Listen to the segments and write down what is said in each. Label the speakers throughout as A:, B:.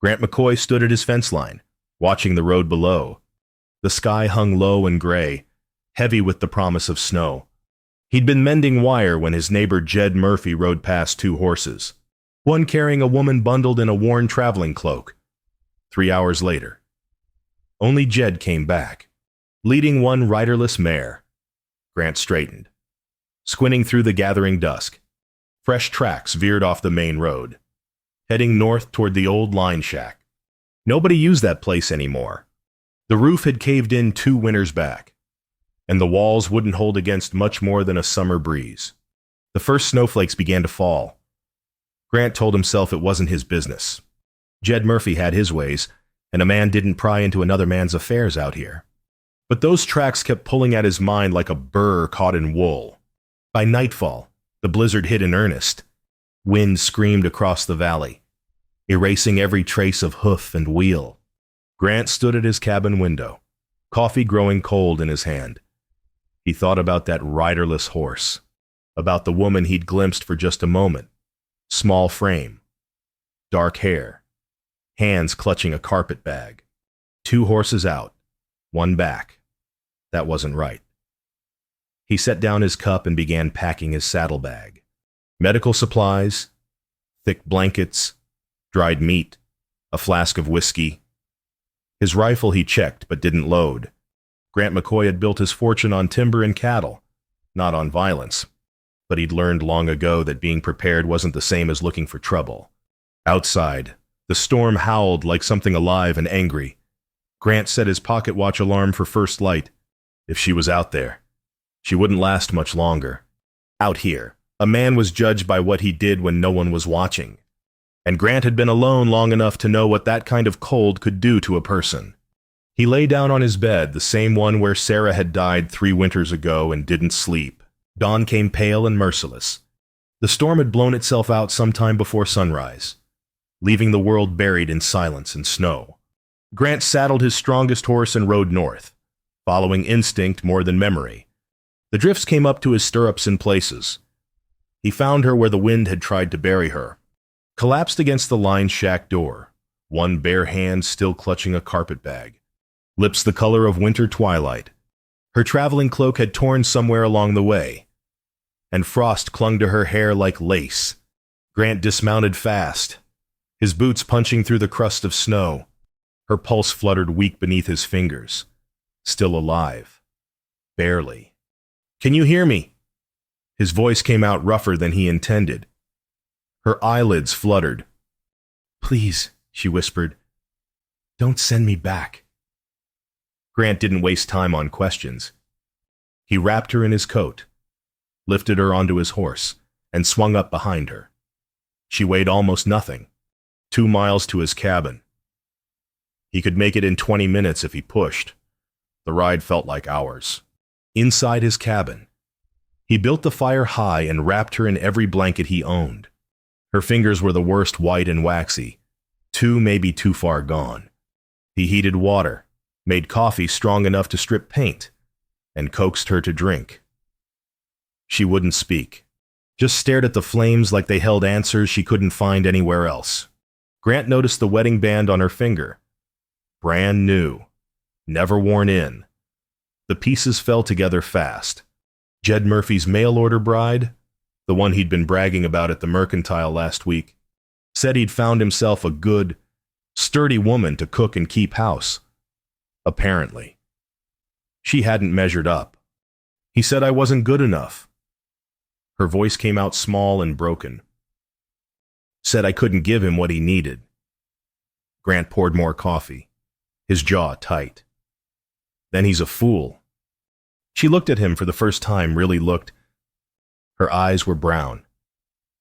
A: Grant McCoy stood at his fence line, watching the road below. The sky hung low and gray, heavy with the promise of snow. He'd been mending wire when his neighbor Jed Murphy rode past 2 horses, one carrying a woman bundled in a worn traveling cloak. 3 hours later, only Jed came back, leading one riderless mare. Grant straightened, squinting through the gathering dusk. Fresh tracks veered off the main road, heading north toward the old line shack. Nobody used that place anymore. The roof had caved in 2 winters back, and the walls wouldn't hold against much more than a summer breeze. The first snowflakes began to fall. Grant told himself it wasn't his business. Jed Murphy had his ways, and a man didn't pry into another man's affairs out here. But those tracks kept pulling at his mind like a burr caught in wool. By nightfall, the blizzard hit in earnest. Wind screamed across the valley, erasing every trace of hoof and wheel. Grant stood at his cabin window, coffee growing cold in his hand. He thought about that riderless horse, about the woman he'd glimpsed for just a moment. Small frame, dark hair, hands clutching a carpet bag. 2 horses out, 1 back. That wasn't right. He set down his cup and began packing his saddlebag. Medical supplies, thick blankets, dried meat, a flask of whiskey. His rifle he checked but didn't load. Grant McCoy had built his fortune on timber and cattle, not on violence. But he'd learned long ago that being prepared wasn't the same as looking for trouble. Outside, the storm howled like something alive and angry. Grant set his pocket watch alarm for first light. If she was out there, she wouldn't last much longer. Out here, a man was judged by what he did when no one was watching. And Grant had been alone long enough to know what that kind of cold could do to a person. He lay down on his bed, the same one where Sarah had died 3 winters ago, and didn't sleep. Dawn came pale and merciless. The storm had blown itself out sometime before sunrise, leaving the world buried in silence and snow. Grant saddled his strongest horse and rode north, following instinct more than memory. The drifts came up to his stirrups in places. He found her where the wind had tried to bury her, collapsed against the line shack door, one bare hand still clutching a carpet bag, lips the color of winter twilight. Her traveling cloak had torn somewhere along the way, and frost clung to her hair like lace. Grant dismounted fast, his boots punching through the crust of snow. Her pulse fluttered weak beneath his fingers. Still alive. Barely. "Can you hear me?" His voice came out rougher than he intended. Her eyelids fluttered. "Please," she whispered, "don't send me back." Grant didn't waste time on questions. He wrapped her in his coat, lifted her onto his horse, and swung up behind her. She weighed almost nothing. 2 miles to his cabin. He could make it in 20 minutes if he pushed. The ride felt like hours. Inside his cabin, he built the fire high and wrapped her in every blanket he owned. Her fingers were the worst, white and waxy, 2 maybe too far gone. He heated water, made coffee strong enough to strip paint, and coaxed her to drink. She wouldn't speak, just stared at the flames like they held answers she couldn't find anywhere else. Grant noticed the wedding band on her finger. Brand new, never worn in. The pieces fell together fast. Jed Murphy's mail-order bride, the one he'd been bragging about at the Mercantile last week, said he'd found himself a good, sturdy woman to cook and keep house. Apparently. She hadn't measured up. He said I wasn't good enough. Her voice came out small and broken. Said I couldn't give him what he needed. Grant poured more coffee, his jaw tight. Then he's a fool. She looked at him for the first time, really looked. Her eyes were brown,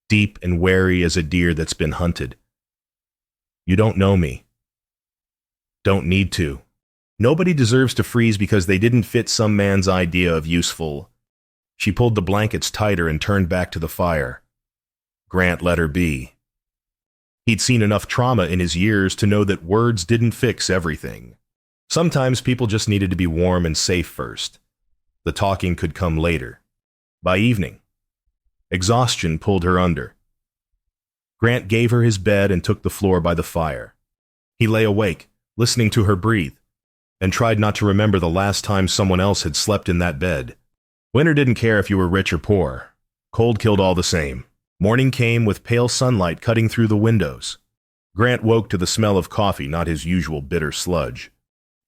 A: deep and wary as a deer that's been hunted. You don't know me. Don't need to. Nobody deserves to freeze because they didn't fit some man's idea of useful. She pulled the blankets tighter and turned back to the fire. Grant let her be. He'd seen enough trauma in his years to know that words didn't fix everything. Sometimes people just needed to be warm and safe first. The talking could come later. By evening, exhaustion pulled her under. Grant gave her his bed and took the floor by the fire. He lay awake, listening to her breathe, and tried not to remember the last time someone else had slept in that bed. Winter didn't care if you were rich or poor. Cold killed all the same. Morning came with pale sunlight cutting through the windows. Grant woke to the smell of coffee, not his usual bitter sludge,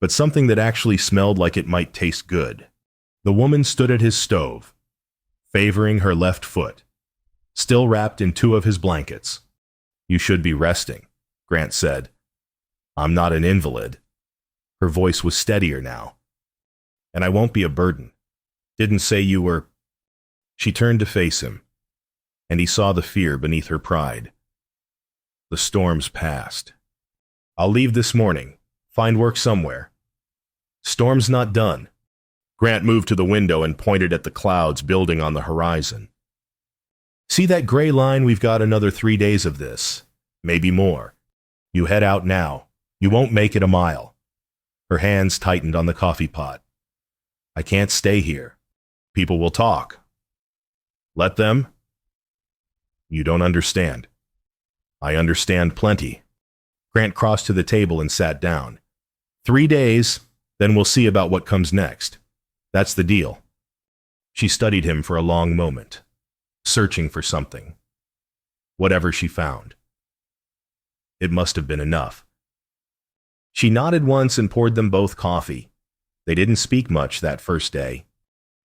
A: but something that actually smelled like it might taste good. The woman stood at his stove, favoring her left foot, still wrapped in two of his blankets. "You should be resting," Grant said. "I'm not an invalid." Her voice was steadier now. "And I won't be a burden. Didn't say you were—" She turned to face him, and he saw the fear beneath her pride. "The storm's passed. I'll leave this morning, find work somewhere. Storm's not done." Grant moved to the window and pointed at the clouds building on the horizon. "See that gray line? We've got another 3 days of this, maybe more. You head out now. You won't make it a mile." Her hands tightened on the coffee pot. "I can't stay here. People will talk." "Let them?" "You don't understand." "I understand plenty." Grant crossed to the table and sat down. 3 days, then we'll see about what comes next. That's the deal." She studied him for a long moment, searching for something. Whatever she found. It must have been enough. She nodded once and poured them both coffee. They didn't speak much that first day.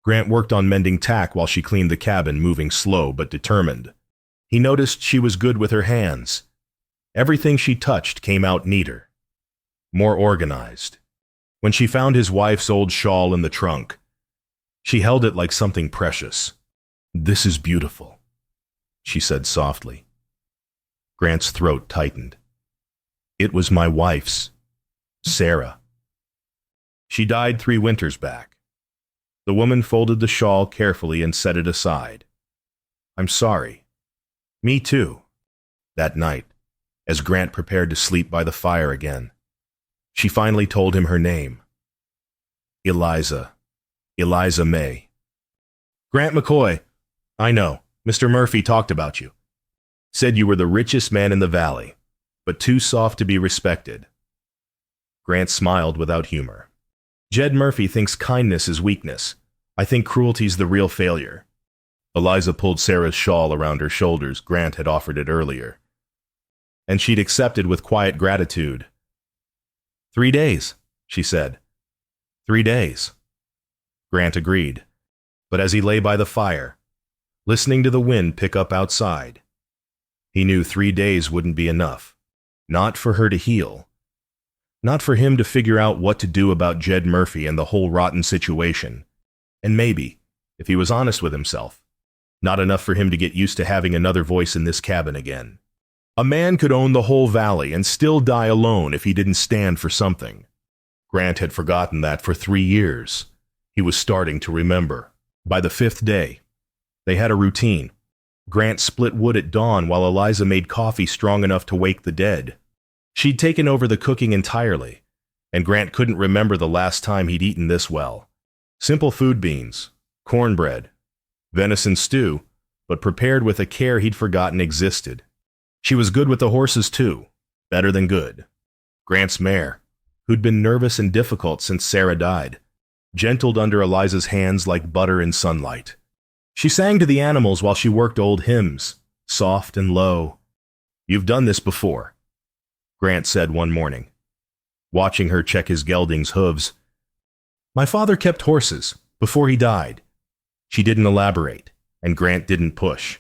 A: Grant worked on mending tack while she cleaned the cabin, moving slow but determined. He noticed she was good with her hands. Everything she touched came out neater, more organized. When she found his wife's old shawl in the trunk, she held it like something precious. "This is beautiful," she said softly. Grant's throat tightened. "It was my wife's, Sarah. She died 3 winters back." The woman folded the shawl carefully and set it aside. "I'm sorry." "Me too." That night, as Grant prepared to sleep by the fire again, she finally told him her name. Eliza May. "Grant McCoy. I know. Mr. Murphy talked about you. Said you were the richest man in the valley, but too soft to be respected." Grant smiled without humor. "Jed Murphy thinks kindness is weakness. I think cruelty's the real failure." Eliza pulled Sarah's shawl around her shoulders. Grant had offered it earlier, and she'd accepted with quiet gratitude. 3 days, she said. 3 days. Grant agreed, but as he lay by the fire, listening to the wind pick up outside, he knew 3 days wouldn't be enough. Not for her to heal. Not for him to figure out what to do about Jed Murphy and the whole rotten situation. And maybe, if he was honest with himself, not enough for him to get used to having another voice in this cabin again. A man could own the whole valley and still die alone if he didn't stand for something. Grant had forgotten that for 3 years. He was starting to remember. By the 5th day, they had a routine. Grant split wood at dawn while Eliza made coffee strong enough to wake the dead. She'd taken over the cooking entirely, and Grant couldn't remember the last time he'd eaten this well. Simple food: beans, cornbread, venison stew, but prepared with a care he'd forgotten existed. She was good with the horses too, better than good. Grant's mare, who'd been nervous and difficult since Sarah died, gentled under Eliza's hands like butter in sunlight. She sang to the animals while she worked old hymns, soft and low. "You've done this before," Grant said one morning, watching her check his gelding's hooves. "My father kept horses before he died." She didn't elaborate, and Grant didn't push.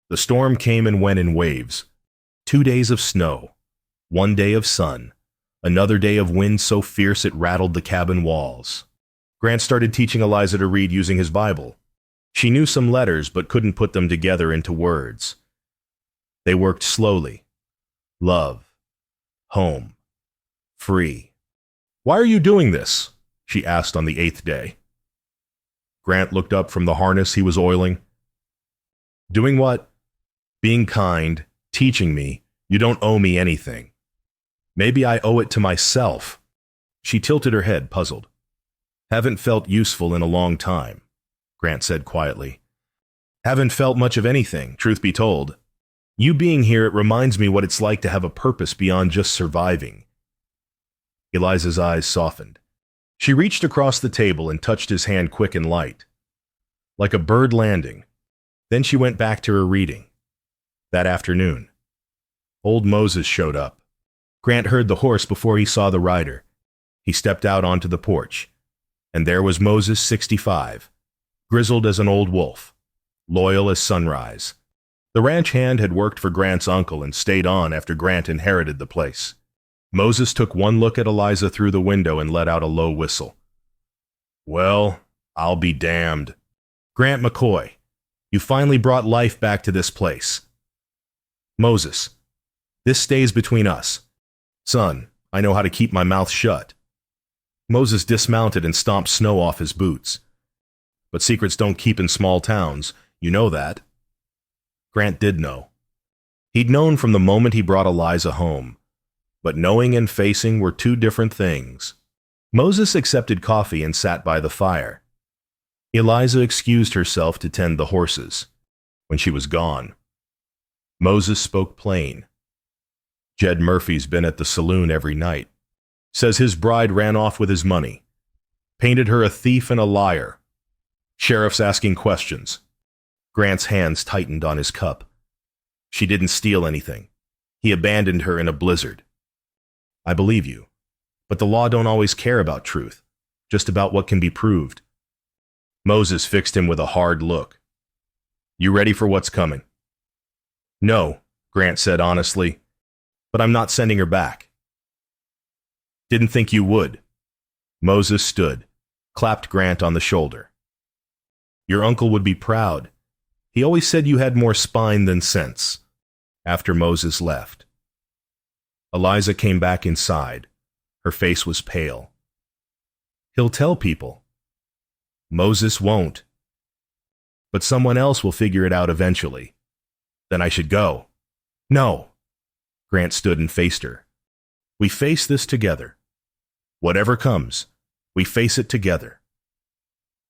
A: The storm came and went in waves. 2 days of snow, 1 day of sun, another day of wind so fierce it rattled the cabin walls. Grant started teaching Eliza to read using his Bible. She knew some letters but couldn't put them together into words. They worked slowly. Love, home, free. "Why are you doing this?" she asked on the 8th day. Grant looked up from the harness he was oiling. "Doing what?" "Being kind, teaching me. You don't owe me anything." "Maybe I owe it to myself." She tilted her head, puzzled. "Haven't felt useful in a long time," Grant said quietly. "Haven't felt much of anything, truth be told. You being here, it reminds me what it's like to have a purpose beyond just surviving. Eliza's eyes softened. She reached across the table and touched his hand quick and light, like a bird landing. Then she went back to her reading. That afternoon, old Moses showed up. Grant heard the horse before he saw the rider. He stepped out onto the porch, and there was Moses, 65, grizzled as an old wolf, loyal as sunrise. The ranch hand had worked for Grant's uncle and stayed on after Grant inherited the place. Moses took one look at Eliza through the window and let out a low whistle. Well, I'll be damned. Grant McCoy, you finally brought life back to this place. Moses, this stays between us. Son, I know how to keep my mouth shut. Moses dismounted and stomped snow off his boots. But secrets don't keep in small towns, you know that. Grant did know. He'd known from the moment he brought Eliza home. But knowing and facing were two different things. Moses accepted coffee and sat by the fire. Eliza excused herself to tend the horses. When she was gone, Moses spoke plain. Jed Murphy's been at the saloon every night. Says his bride ran off with his money. Painted her a thief and a liar. Sheriff's asking questions. Grant's hands tightened on his cup. She didn't steal anything. He abandoned her in a blizzard. I believe you. But the law don't always care about truth, just about what can be proved. Moses fixed him with a hard look. You ready for what's coming? No, Grant said honestly, but I'm not sending her back. Didn't think you would. Moses stood, clapped Grant on the shoulder. Your uncle would be proud. He always said you had more spine than sense. After Moses left, Eliza came back inside. Her face was pale. He'll tell people. Moses won't. But someone else will figure it out eventually. Then I should go. No. Grant stood and faced her. We face this together. Whatever comes, we face it together.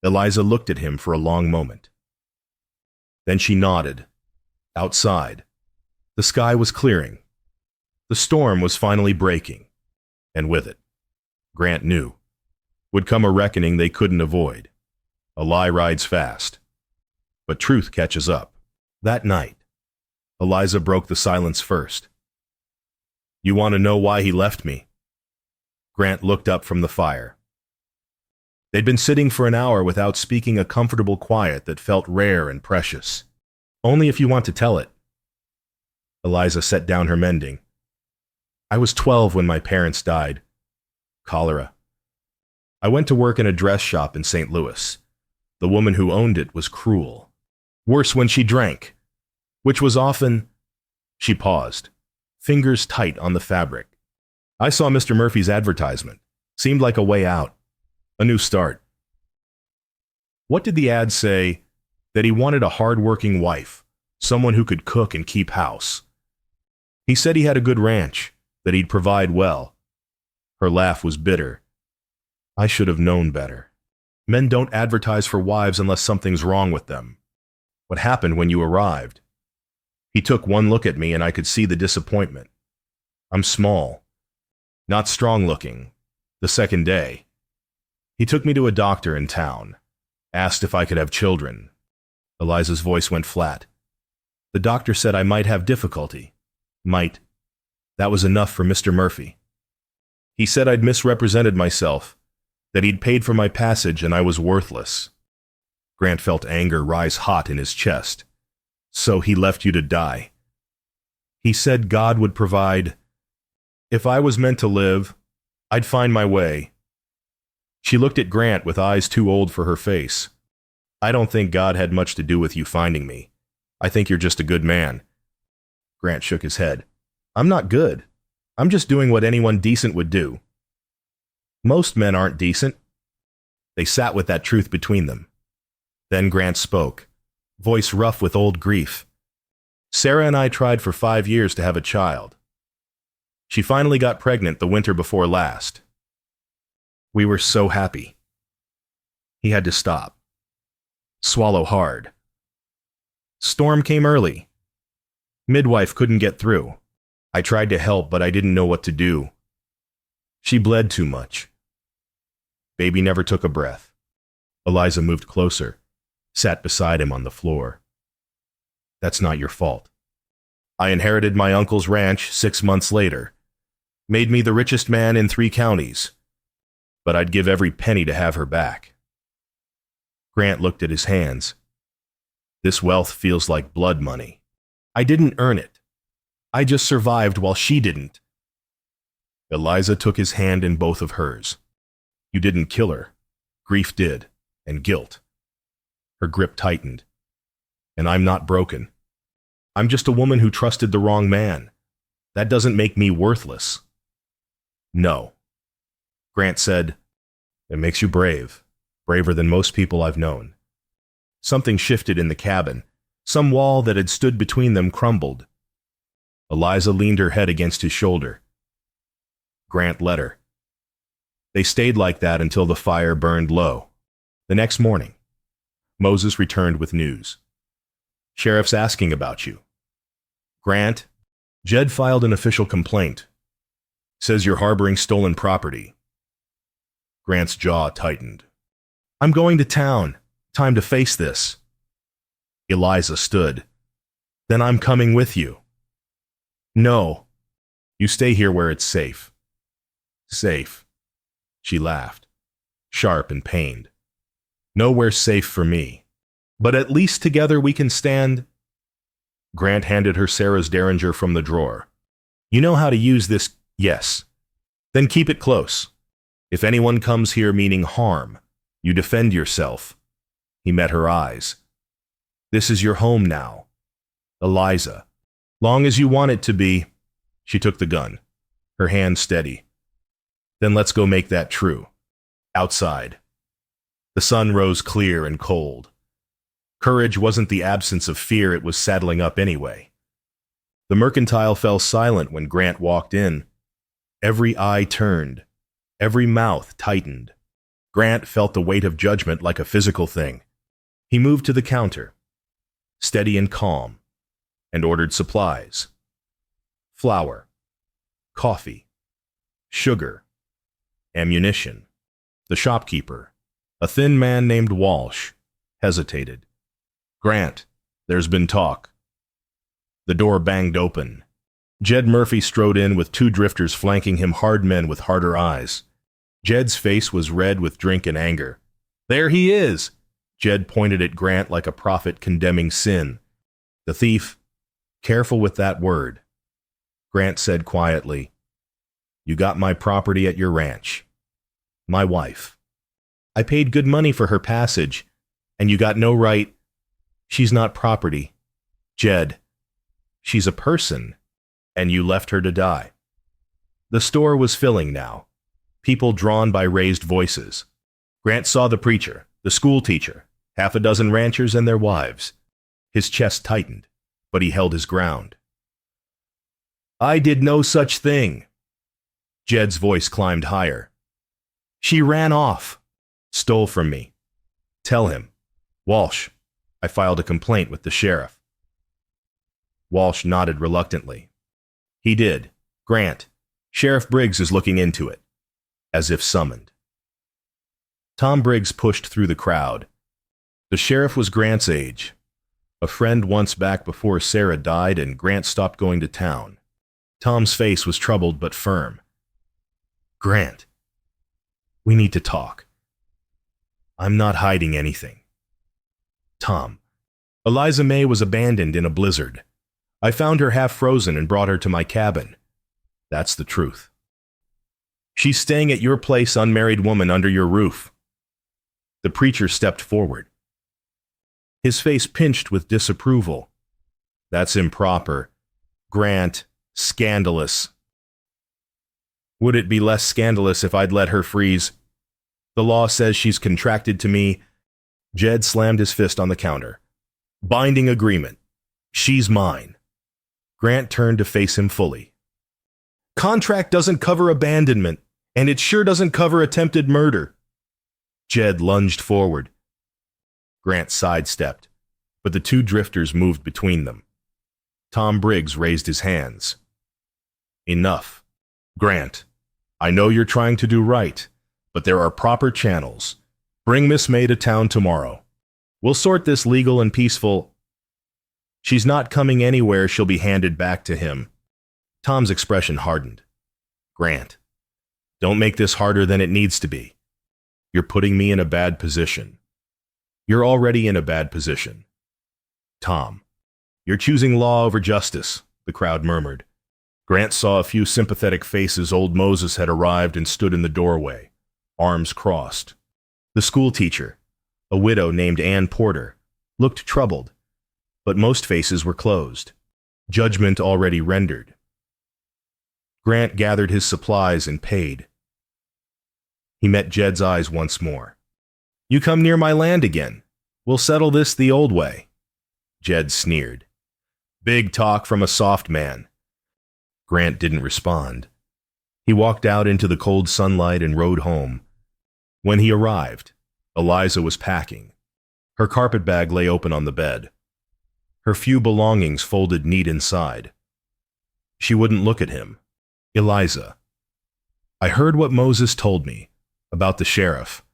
A: Eliza looked at him for a long moment. Then she nodded. Outside, the sky was clearing. The storm was finally breaking. And with it, Grant knew, would come a reckoning they couldn't avoid. A lie rides fast, but truth catches up. That night, Eliza broke the silence first. You want to know why he left me? Grant looked up from the fire. They'd been sitting for an hour without speaking, a comfortable quiet that felt rare and precious. Only if you want to tell it. Eliza set down her mending. I was 12 when my parents died. Cholera. I went to work in a dress shop in St. Louis. The woman who owned it was cruel. Worse when she drank, which was often... She paused, fingers tight on the fabric. I saw Mr. Murphy's advertisement. Seemed like a way out. A new start. What did the ad say? That he wanted a hard-working wife, someone who could cook and keep house. He said he had a good ranch, that he'd provide well. Her laugh was bitter. I should have known better. Men don't advertise for wives unless something's wrong with them. What happened when you arrived? He took one look at me and I could see the disappointment. I'm small, not strong-looking. The second day, he took me to a doctor in town, asked if I could have children. Eliza's voice went flat. The doctor said I might have difficulty. Might. That was enough for Mr. Murphy. He said I'd misrepresented myself, that he'd paid for my passage and I was worthless. Grant felt anger rise hot in his chest. So he left you to die. He said God would provide. If I was meant to live, I'd find my way. She looked at Grant with eyes too old for her face. I don't think God had much to do with you finding me. I think you're just a good man. Grant shook his head. I'm not good. I'm just doing what anyone decent would do. Most men aren't decent. They sat with that truth between them. Then Grant spoke, voice rough with old grief. Sarah and I tried for 5 years to have a child. She finally got pregnant the winter before last. We were so happy. He had to stop. Swallow hard. Storm came early. Midwife couldn't get through. I tried to help, but I didn't know what to do. She bled too much. Baby never took a breath. Eliza moved closer, sat beside him on the floor. That's not your fault. I inherited my uncle's ranch 6 months later. Made me the richest man in 3 counties. But I'd give every penny to have her back. Grant looked at his hands. This wealth feels like blood money. I didn't earn it. I just survived while she didn't. Eliza took his hand in both of hers. You didn't kill her. Grief did, and guilt. Her grip tightened. And I'm not broken. I'm just a woman who trusted the wrong man. That doesn't make me worthless. No. Grant said, it makes you brave. Braver than most people I've known. Something shifted in the cabin. Some wall that had stood between them crumbled. Eliza leaned her head against his shoulder. Grant let her. They stayed like that until the fire burned low. The next morning, Moses returned with news. Sheriff's asking about you. Grant, Jed filed an official complaint. Says you're harboring stolen property. Grant's jaw tightened. I'm going to town. Time to face this. Eliza stood. Then I'm coming with you. No. You stay here where it's safe. Safe. She laughed, sharp and pained. Nowhere's safe for me. But at least together we can stand. Grant handed her Sarah's derringer from the drawer. You know how to use this, yes. Then keep it close. If anyone comes here meaning harm, you defend yourself. He met her eyes. This is your home now. Eliza. Long as you want it to be. She took the gun, her hand steady. Then let's go make that true. Outside. The sun rose clear and cold. Courage wasn't the absence of fear, it was saddling up anyway. The mercantile fell silent when Grant walked in. Every eye turned. Every mouth tightened. Grant felt the weight of judgment like a physical thing. He moved to the counter, steady and calm, and ordered supplies. Flour, coffee, sugar, ammunition. The shopkeeper, a thin man named Walsh, hesitated. Grant, there's been talk. The door banged open. Jed Murphy strode in with 2 drifters flanking him, hard men with harder eyes. Jed's face was red with drink and anger. There he is! Jed pointed at Grant like a prophet condemning sin. The thief, careful with that word. Grant said quietly, You got my property at your ranch. My wife. I paid good money for her passage, and you got no right. She's not property. Jed, she's a person, and you left her to die. The store was filling now. People drawn by raised voices. Grant saw the preacher, the school teacher, 6 ranchers and their wives. His chest tightened, but he held his ground. I did no such thing. Jed's voice climbed higher. She ran off. Stole from me. Tell him. Walsh, I filed a complaint with the sheriff. Walsh nodded reluctantly. He did. Grant, Sheriff Briggs is looking into it. As if summoned. Tom Briggs pushed through the crowd. The sheriff was Grant's age. A friend once back before Sarah died and Grant stopped going to town. Tom's face was troubled but firm. Grant, we need to talk. I'm not hiding anything. Tom, Eliza May was abandoned in a blizzard. I found her half frozen and brought her to my cabin. That's the truth. She's staying at your place, unmarried woman, under your roof. The preacher stepped forward. His face pinched with disapproval. That's improper. Grant, scandalous. Would it be less scandalous if I'd let her freeze? The law says she's contracted to me. Jed slammed his fist on the counter. Binding agreement. She's mine. Grant turned to face him fully. Contract doesn't cover abandonment, and it sure doesn't cover attempted murder. Jed lunged forward. Grant sidestepped, but the 2 drifters moved between them. Tom Briggs raised his hands. Enough. Grant, I know you're trying to do right, but there are proper channels. Bring Miss May to town tomorrow. We'll sort this legal and peaceful. She's not coming anywhere. She'll be handed back to him. Tom's expression hardened. Grant, don't make this harder than it needs to be. You're putting me in a bad position. You're already in a bad position. Tom, you're choosing law over justice, the crowd murmured. Grant saw a few sympathetic faces. Old Moses had arrived and stood in the doorway, arms crossed. The school teacher, a widow named Ann Porter, looked troubled, but most faces were closed, judgment already rendered. Grant gathered his supplies and paid. He met Jed's eyes once more. You come near my land again. We'll settle this the old way. Jed sneered. Big talk from a soft man. Grant didn't respond. He walked out into the cold sunlight and rode home. When he arrived, Eliza was packing. Her carpet bag lay open on the bed. Her few belongings folded neat inside. She wouldn't look at him. Eliza, I heard what Moses told me about the sheriff,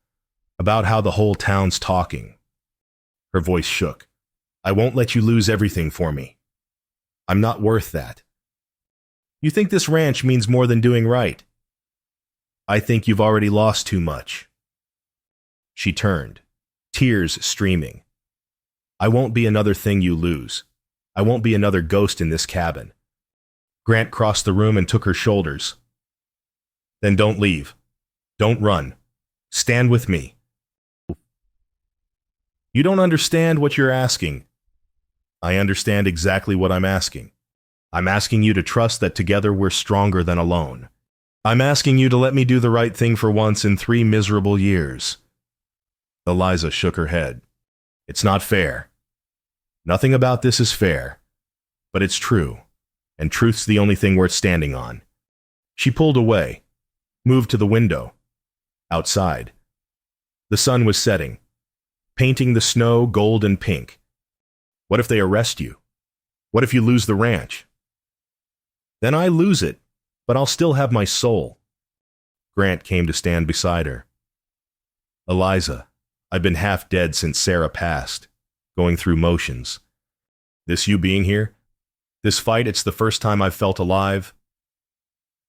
A: about how the whole town's talking. Her voice shook. I won't let you lose everything for me. I'm not worth that. You think this ranch means more than doing right? I think you've already lost too much. She turned, tears streaming. I won't be another thing you lose. I won't be another ghost in this cabin. Grant crossed the room and took her shoulders. Then don't leave. Don't run. Stand with me. You don't understand what you're asking. I understand exactly what I'm asking. I'm asking you to trust that together we're stronger than alone. I'm asking you to let me do the right thing for once in 3 miserable years. Eliza shook her head. It's not fair. Nothing about this is fair. But it's true, and truth's the only thing worth standing on. She pulled away, moved to the window. Outside, the sun was setting, painting the snow gold and pink. What if they arrest you? What if you lose the ranch? Then I lose it, but I'll still have my soul. Grant came to stand beside her. Eliza, I've been half dead since Sarah passed, going through motions. This you being here? This fight, it's the first time I've felt alive?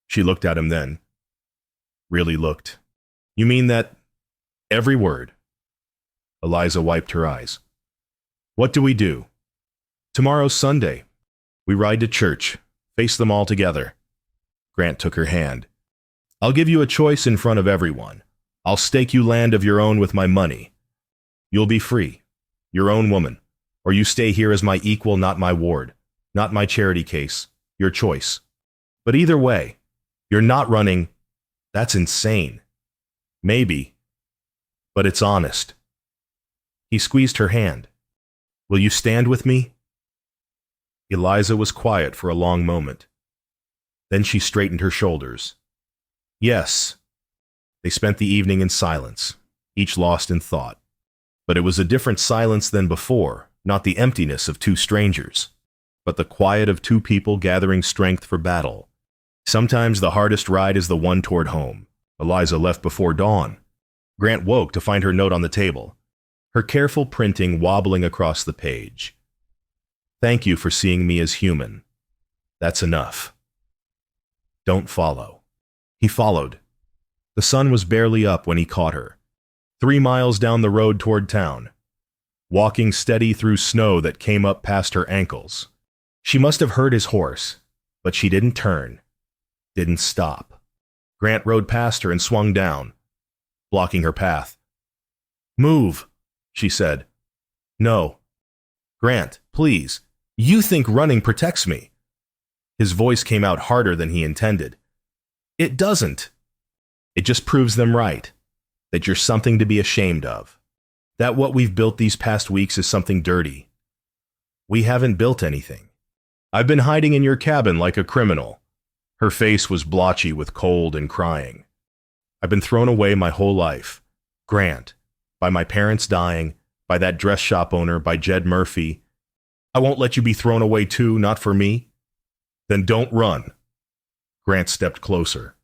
A: She looked at him then. Really looked. You mean that? Every word. Eliza wiped her eyes. What do we do? Tomorrow's Sunday. We ride to church, face them all together. Grant took her hand. I'll give you a choice in front of everyone. I'll stake you land of your own with my money. You'll be free, your own woman, or you stay here as my equal, not my ward, not my charity case, your choice. But either way, you're not running. That's insane. Maybe, but it's honest. He squeezed her hand. Will you stand with me? Eliza was quiet for a long moment. Then she straightened her shoulders. Yes. They spent the evening in silence, each lost in thought. But it was a different silence than before, not the emptiness of 2 strangers, but the quiet of 2 people gathering strength for battle. Sometimes the hardest ride is the one toward home. Eliza left before dawn. Grant woke to find her note on the table, her careful printing wobbling across the page. Thank you for seeing me as human. That's enough. Don't follow. He followed. The sun was barely up when he caught her, 3 miles down the road toward town, walking steady through snow that came up past her ankles. She must have heard his horse, but she didn't turn, didn't stop. Grant rode past her and swung down, blocking her path. Move, she said. No. Grant, please. You think running protects me. His voice came out harder than he intended. It doesn't. It just proves them right, that you're something to be ashamed of, that what we've built these past weeks is something dirty. We haven't built anything. I've been hiding in your cabin like a criminal. Her face was blotchy with cold and crying. I've been thrown away my whole life. Grant, by my parents dying, by that dress shop owner, by Jed Murphy. I won't let you be thrown away too, not for me. Then don't run. Grant stepped closer.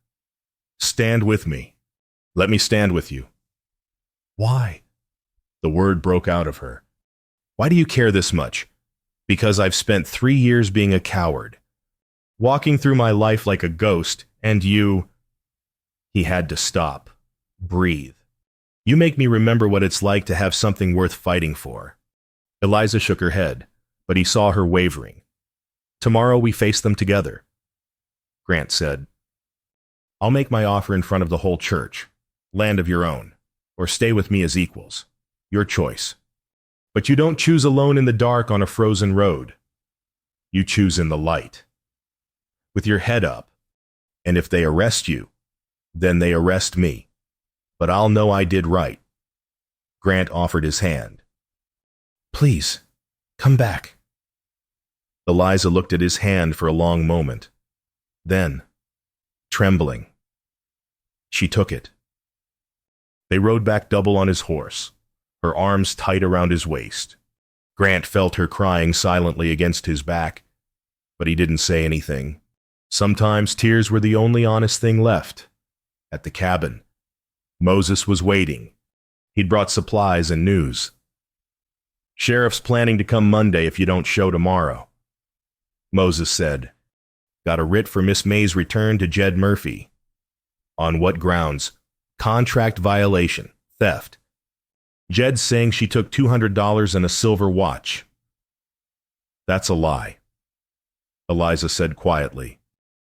A: Stand with me. Let me stand with you. Why? The word broke out of her. Why do you care this much? Because I've spent 3 years being a coward, walking through my life like a ghost, and you... He had to stop. Breathe. You make me remember what it's like to have something worth fighting for. Eliza shook her head, but he saw her wavering. Tomorrow we face them together. Grant said, I'll make my offer in front of the whole church, land of your own, or stay with me as equals. Your choice. But you don't choose alone in the dark on a frozen road. You choose in the light, with your head up, and if they arrest you, then they arrest me. But I'll know I did right. Grant offered his hand. Please, come back. Eliza looked at his hand for a long moment. Then, trembling, she took it. They rode back double on his horse, her arms tight around his waist. Grant felt her crying silently against his back, but he didn't say anything. Sometimes tears were the only honest thing left. At the cabin, Moses was waiting. He'd brought supplies and news. Sheriff's planning to come Monday if you don't show tomorrow. Moses said, got a writ for Miss May's return to Jed Murphy. On what grounds? Contract violation, theft. Jed's saying she took $200 and a silver watch. That's a lie, Eliza said quietly.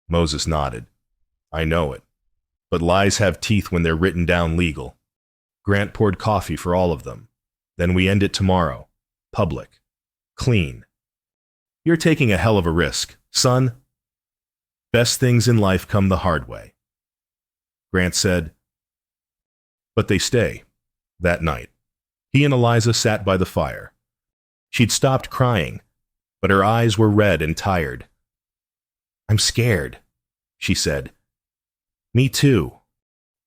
A: Moses nodded. I know it. But lies have teeth when they're written down legal. Grant poured coffee for all of them. Then we end it tomorrow. Public. Clean. You're taking a hell of a risk, son. Best things in life come the hard way. Grant said. But they stay. That night, he and Eliza sat by the fire. She'd stopped crying, but her eyes were red and tired. I'm scared, she said. Me too.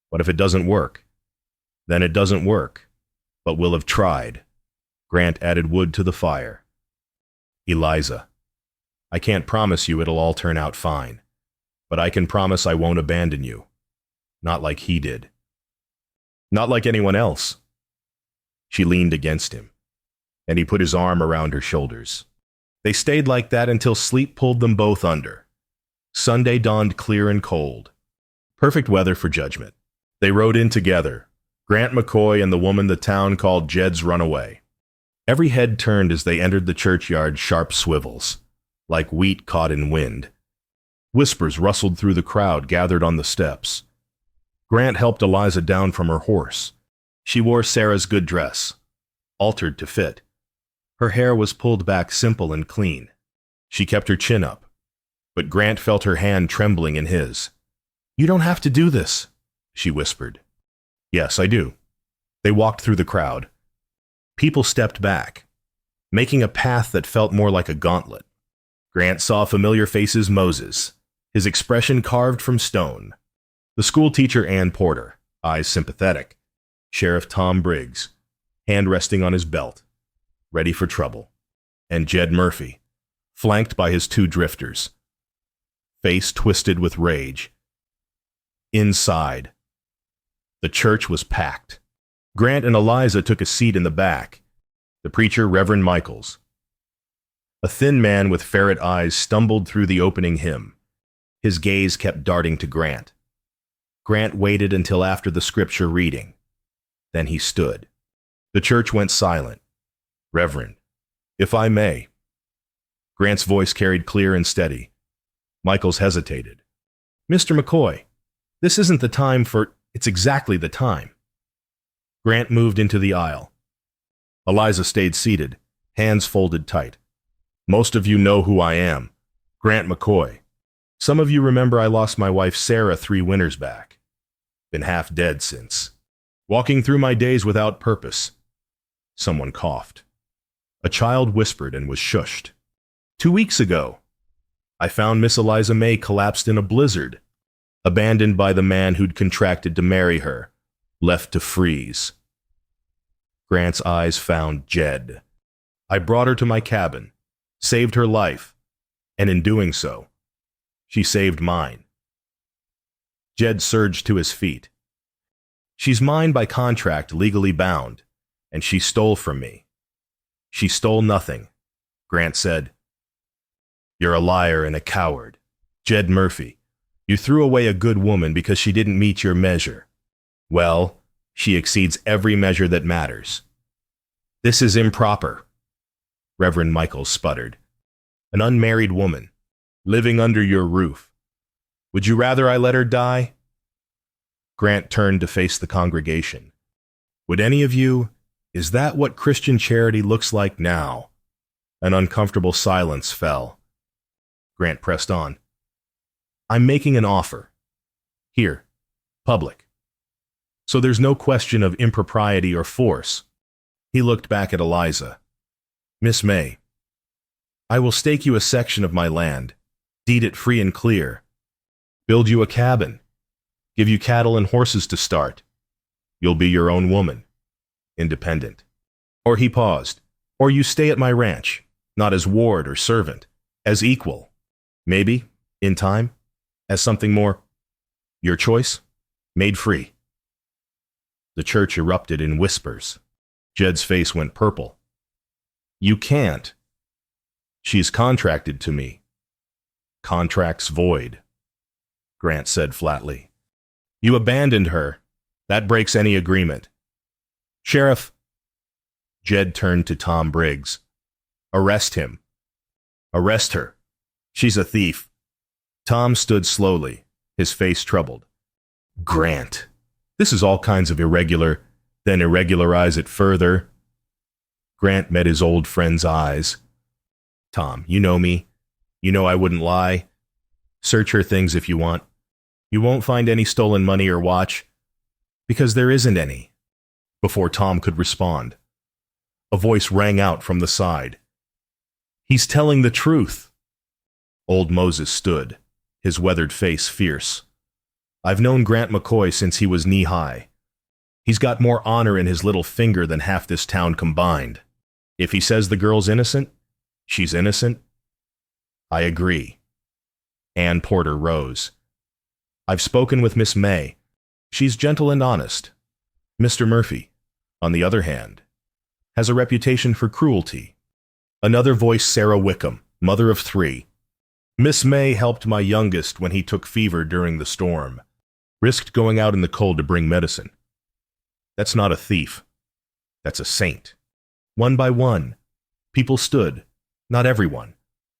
A: What if it doesn't work? Then it doesn't work, but we'll have tried. Grant added wood to the fire. Eliza, I can't promise you it'll all turn out fine, but I can promise I won't abandon you. Not like he did. Not like anyone else. She leaned against him, and he put his arm around her shoulders. They stayed like that until sleep pulled them both under. Sunday dawned clear and cold. Perfect weather for judgment. They rode in together, Grant McCoy and the woman the town called Jed's runaway. Every head turned as they entered the churchyard sharp swivels, like wheat caught in wind. Whispers rustled through the crowd gathered on the steps. Grant helped Eliza down from her horse. She wore Sarah's good dress, altered to fit. Her hair was pulled back simple and clean. She kept her chin up, but Grant felt her hand trembling in his. You don't have to do this, she whispered. Yes, I do. They walked through the crowd. People stepped back, making a path that felt more like a gauntlet. Grant saw familiar faces Moses, his expression carved from stone. The school teacher Ann Porter, eyes sympathetic. Sheriff Tom Briggs, hand resting on his belt, ready for trouble. And Jed Murphy, flanked by his 2 drifters, face twisted with rage. Inside, the church was packed. Grant and Eliza took a seat in the back. The preacher, Reverend Michaels. A thin man with ferret eyes stumbled through the opening hymn. His gaze kept darting to Grant. Grant waited until after the scripture reading. Then he stood. The church went silent. Reverend, if I may. Grant's voice carried clear and steady. Michaels hesitated. Mr. McCoy, this isn't the time for... It's exactly the time. Grant moved into the aisle. Eliza stayed seated, hands folded tight. Most of you know who I am. Grant McCoy. Some of you remember I lost my wife Sarah 3 winters back. Been half dead since. Walking through my days without purpose. Someone coughed. A child whispered and was shushed. 2 weeks ago, I found Miss Eliza May collapsed in a blizzard, abandoned by the man who'd contracted to marry her, left to freeze. Grant's eyes found Jed. I brought her to my cabin, saved her life, and in doing so, she saved mine. Jed surged to his feet. She's mine by contract, legally bound, and she stole from me. She stole nothing, Grant said. You're a liar and a coward. Jed Murphy, you threw away a good woman because she didn't meet your measure. Well, she exceeds every measure that matters. This is improper, Reverend Michaels sputtered. An unmarried woman, living under your roof. Would you rather I let her die? Grant turned to face the congregation. Would any of you? Is that what Christian charity looks like now? An uncomfortable silence fell. Grant pressed on. I'm making an offer. Here, public. So there's no question of impropriety or force. He looked back at Eliza. Miss May, I will stake you a section of my land, deed it free and clear, build you a cabin, give you cattle and horses to start. You'll be your own woman, independent. Or he paused. Or you stay at my ranch, not as ward or servant, as equal. Maybe, in time, as something more. Your choice, made free. The church erupted in whispers. Jed's face went purple. You can't. She's contracted to me. Contract's void, Grant said flatly. You abandoned her. That breaks any agreement. Sheriff. Jed turned to Tom Briggs. Arrest him. Arrest her. She's a thief. Tom stood slowly, his face troubled. Grant. This is all kinds of irregular, then irregularize it further. Grant met his old friend's eyes. Tom, you know me. You know I wouldn't lie. Search her things if you want. You won't find any stolen money or watch, because there isn't any. Before Tom could respond, a voice rang out from the side. He's telling the truth. Old Moses stood, his weathered face fierce. I've known Grant McCoy since he was knee-high. He's got more honor in his little finger than half this town combined. If he says the girl's innocent, she's innocent. I agree. Ann Porter rose. I've spoken with Miss May. She's gentle and honest. Mr. Murphy, on the other hand, has a reputation for cruelty. Another voice, Sarah Wickham, mother of 3. Miss May helped my youngest when he took fever during the storm. Risked going out in the cold to bring medicine. That's not a thief. That's a saint. One by one, people stood. Not everyone,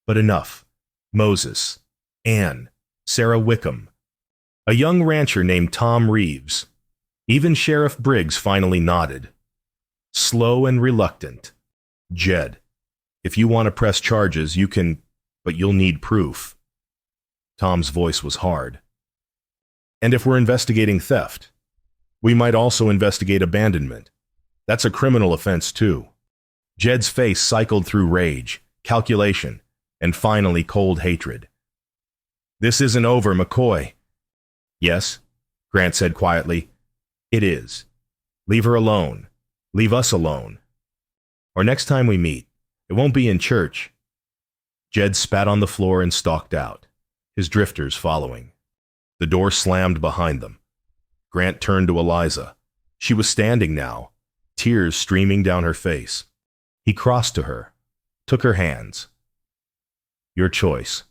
A: but enough. Moses, Ann, Sarah Wickham, a young rancher named Tom Reeves. Even Sheriff Briggs finally nodded. Slow and reluctant. Jed, if you want to press charges, you can, but you'll need proof. Tom's voice was hard. And if we're investigating theft, we might also investigate abandonment. That's a criminal offense, too. Jed's face cycled through rage, calculation, and finally cold hatred. This isn't over, McCoy. Yes, Grant said quietly. It is. Leave her alone. Leave us alone. Or next time we meet, it won't be in church. Jed spat on the floor and stalked out, his drifters following. The door slammed behind them. Grant turned to Eliza. She was standing now, tears streaming down her face. He crossed to her, took her hands. Your choice,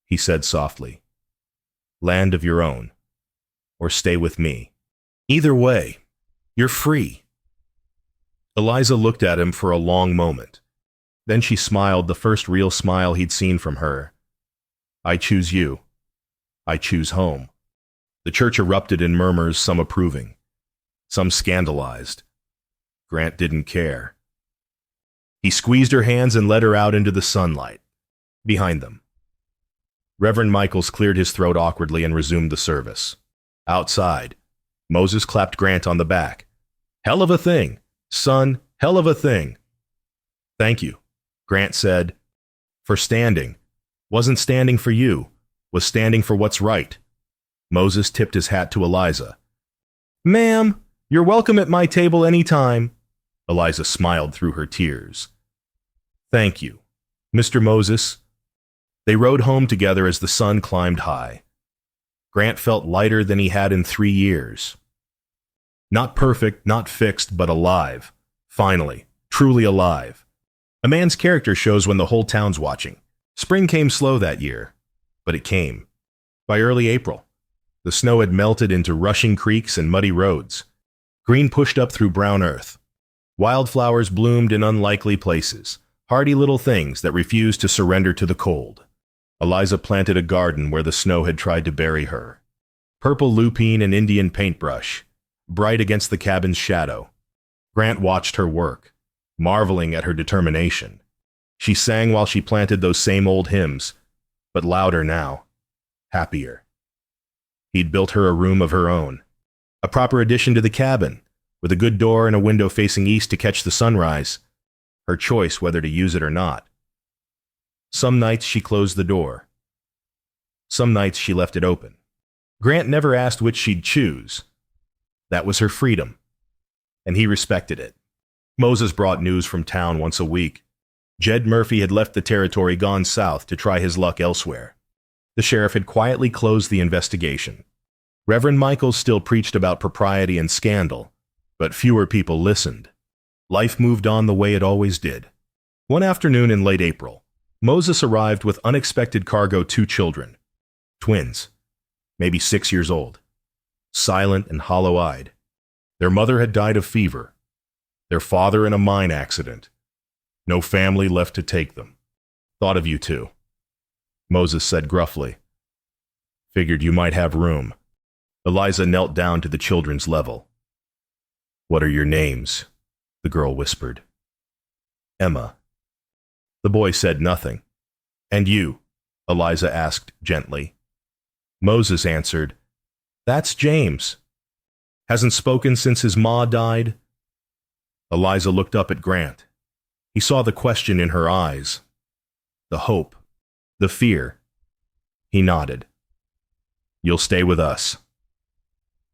A: he said softly. Land of your own, or stay with me. Either way, you're free. Eliza looked at him for a long moment. Then she smiled, the first real smile he'd seen from her. I choose you. I choose home. The church erupted in murmurs, some approving, some scandalized. Grant didn't care. He squeezed her hands and led her out into the sunlight, behind them. Reverend Michaels cleared his throat awkwardly and resumed the service. Outside, Moses clapped Grant on the back. Hell of a thing, son, hell of a thing. Thank you, Grant said. For standing. Wasn't standing for you, was standing for what's right. Moses tipped his hat to Eliza. Ma'am, you're welcome at my table any time. Eliza smiled through her tears. Thank you, Mr. Moses. They rode home together as the sun climbed high. Grant felt lighter than he had in 3 years. Not perfect, not fixed, but alive. Finally, truly alive. A man's character shows when the whole town's watching. Spring came slow that year, but it came. By early April, the snow had melted into rushing creeks and muddy roads. Green pushed up through brown earth. Wildflowers bloomed in unlikely places, hardy little things that refused to surrender to the cold. Eliza planted a garden where the snow had tried to bury her. Purple lupine and Indian paintbrush, bright against the cabin's shadow. Grant watched her work, marveling at her determination. She sang while she planted those same old hymns, but louder now, happier. He'd built her a room of her own, a proper addition to the cabin, with a good door and a window facing east to catch the sunrise, her choice whether to use it or not. Some nights she closed the door. Some nights she left it open. Grant never asked which she'd choose. That was her freedom, and he respected it. Moses brought news from town once a week. Jed Murphy had left the territory, gone south to try his luck elsewhere. The sheriff had quietly closed the investigation. Reverend Michaels still preached about propriety and scandal, but fewer people listened. Life moved on the way it always did. One afternoon in late April, Moses arrived with unexpected cargo: 2 children. Twins, maybe 6 years old. Silent and hollow-eyed. Their mother had died of fever. Their father in a mine accident. No family left to take them. Thought of you too, Moses said gruffly. Figured you might have room. Eliza knelt down to the children's level. What are your names? The girl whispered. Emma. The boy said nothing. And you? Eliza asked gently. Moses answered, That's James. Hasn't spoken since his ma died? Eliza looked up at Grant. He saw the question in her eyes, the hope, the fear. He nodded. You'll stay with us.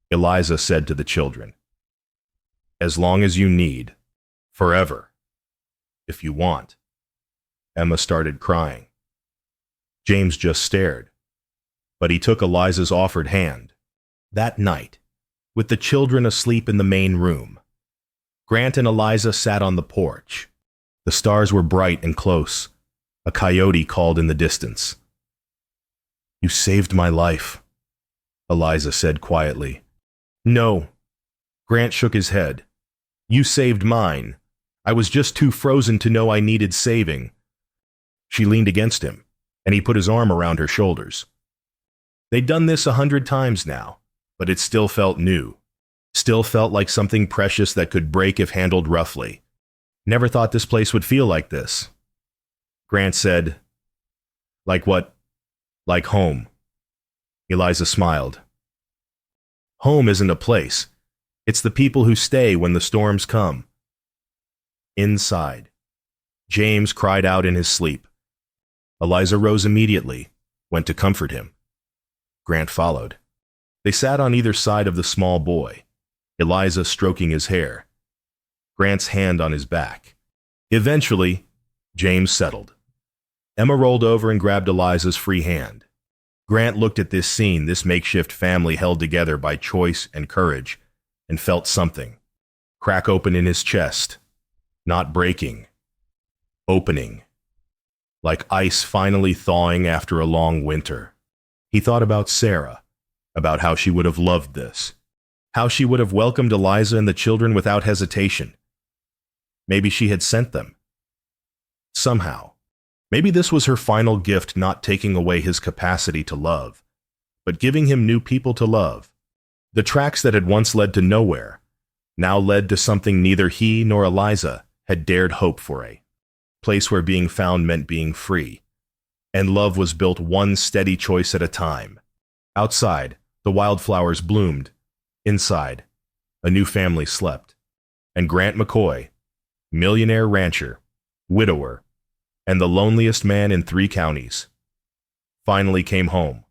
A: Eliza said to the children, As long as you need, forever, if you want. Emma started crying. James just stared, but he took Eliza's offered hand. That night, with the children asleep in the main room, Grant and Eliza sat on the porch. The stars were bright and close. A coyote called in the distance. You saved my life, Eliza said quietly. No. Grant shook his head. You saved mine. I was just too frozen to know I needed saving. She leaned against him, and he put his arm around her shoulders. They'd done this 100 times now, but it still felt new. Still felt like something precious that could break if handled roughly. Never thought this place would feel like this. Grant said, Like what? Like home. Eliza smiled. Home isn't a place. It's the people who stay when the storms come. Inside. James cried out in his sleep. Eliza rose immediately, went to comfort him. Grant followed. They sat on either side of the small boy, Eliza stroking his hair, Grant's hand on his back. Eventually, James settled. Emma rolled over and grabbed Eliza's free hand. Grant looked at this scene, this makeshift family held together by choice and courage, and felt something crack open in his chest, not breaking, opening, like ice finally thawing after a long winter. He thought about Sarah, about how she would have loved this, how she would have welcomed Eliza and the children without hesitation. Maybe she had sent them. Somehow. Maybe this was her final gift, not taking away his capacity to love, but giving him new people to love. The tracks that had once led to nowhere now led to something neither he nor Eliza had dared hope for, a place where being found meant being free, and love was built one steady choice at a time. Outside, the wildflowers bloomed. Inside, a new family slept. And Grant McCoy, millionaire rancher, widower, and the loneliest man in 3 counties, finally came home.